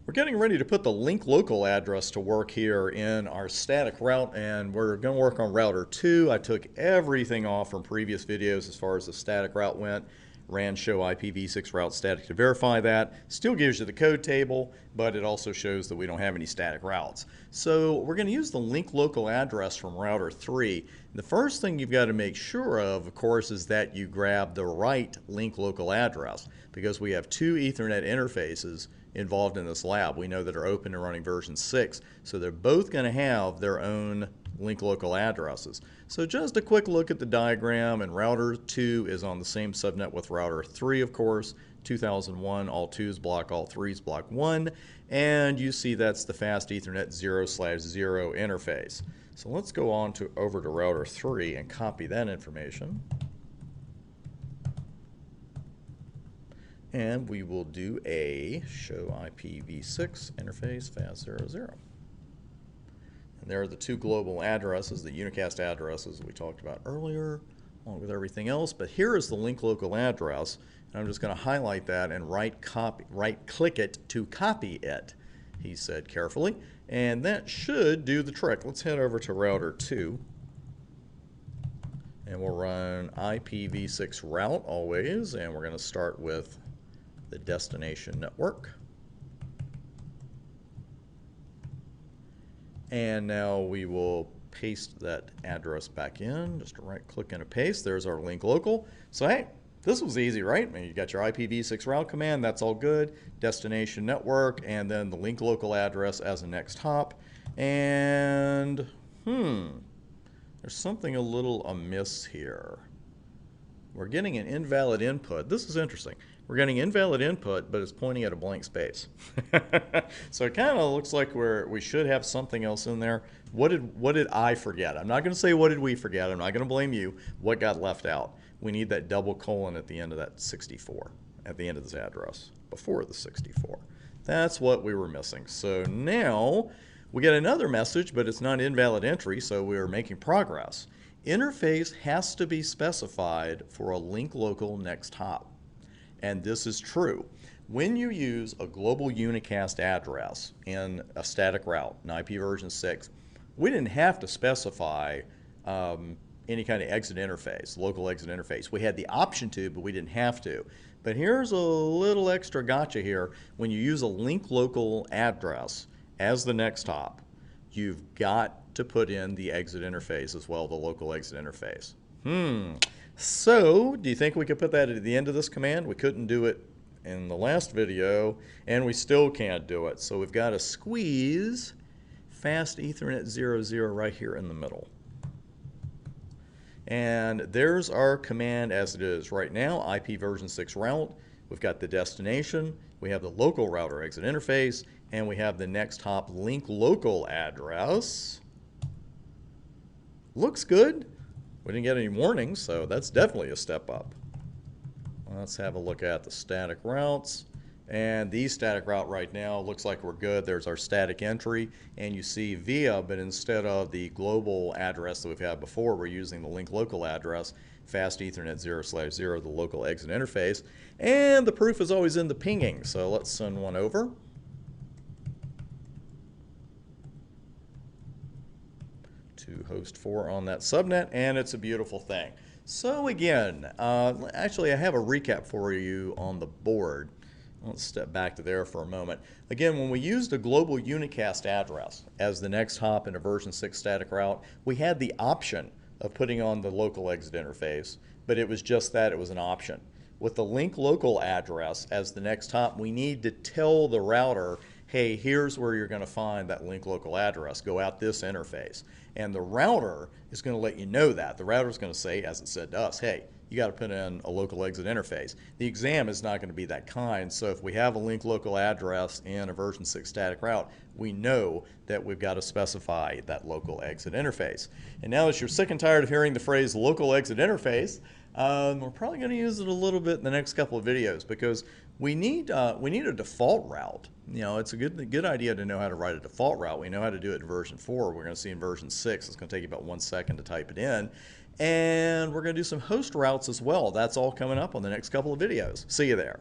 We're getting ready to put the link local address to work here in our static route, and we're going to work on router 2. I took everything off from previous videos as far as the static route went. Ran show IPv6 route static to verify that. Still gives you the code table, but it also shows that we don't have any static routes. So we're going to use the link local address from router 3. The first thing you've got to make sure of course, is that you grab the right link local address, because we have two Ethernet interfaces involved in this lab. We know that are open and running version 6, so they're both going to have their own link local addresses. So just a quick look at the diagram, and router 2 is on the same subnet with router 3, of course. 2001, all 2s block, all 3s block 1, and you see that's the fast Ethernet 0/0 interface. So let's go on over to router 3 and copy that information. And we will do a show IPv6 interface fast00. And there are the two global addresses, the unicast addresses we talked about earlier, along with everything else. But here is the link local address, and I'm just going to highlight that and right-click it to copy it, he said carefully. And that should do the trick. Let's head over to router 2. And we'll run IPv6 route always, and we're going to start with the destination network. And now we will paste that address back in. Just a right click and a paste. There's our link local. So hey, this was easy, right? I mean, you got your IPv6 route command, that's all good. Destination network, and then the link local address as a next hop. And there's something a little amiss here. We're getting an invalid input. This is interesting. We're getting invalid input, but it's pointing at a blank space. So it kind of looks like we should have something else in there. What did I forget? I'm not going to say what did we forget. I'm not going to blame you. What got left out? We need that double colon at the end of that 64, at the end of this address, before the 64. That's what we were missing. So now we get another message, but it's not invalid entry, so we're making progress. Interface has to be specified for a link local next hop. And this is true. When you use a global unicast address in a static route, in IP version 6, we didn't have to specify any kind of exit interface, local exit interface. We had the option to, but we didn't have to. But here's a little extra gotcha here. When you use a link local address as the next hop, you've got to put in the exit interface as well, the local exit interface. So, do you think we could put that at the end of this command? We couldn't do it in the last video, and we still can't do it. So we've got to squeeze fast Ethernet 00 right here in the middle. And there's our command as it is right now, IP version 6 route. We've got the destination, we have the local router exit interface, and we have the next hop link local address. Looks good. We didn't get any warnings, so that's definitely a step up. Let's have a look at the static routes. And the static route right now looks like we're good. There's our static entry, and you see via, but instead of the global address that we've had before, we're using the link local address, fast Ethernet 0/0, the local exit interface. And the proof is always in the pinging, so let's send one over. To host 4 on that subnet, and it's a beautiful thing. So again, actually I have a recap for you on the board. Let's step back to there for a moment. Again, when we used a global unicast address as the next hop in a version 6 static route, we had the option of putting on the local exit interface, but it was just that, it was an option. With the link local address as the next hop, we need to tell the router, hey, here's where you're going to find that link local address. Go out this interface. And the router is going to let you know that. The router is going to say, as it said to us, hey, you got to put in a local exit interface. The exam is not going to be that kind, so if we have a link local address in a version 6 static route, we know that we've got to specify that local exit interface. And now that you're sick and tired of hearing the phrase local exit interface, we're probably going to use it a little bit in the next couple of videos, because we need a default route. You know, it's a good idea to know how to write a default route. We know how to do it in version 4. We're going to see in version 6. It's going to take you about 1 second to type it in. And we're going to do some host routes as well. That's all coming up on the next couple of videos. See you there.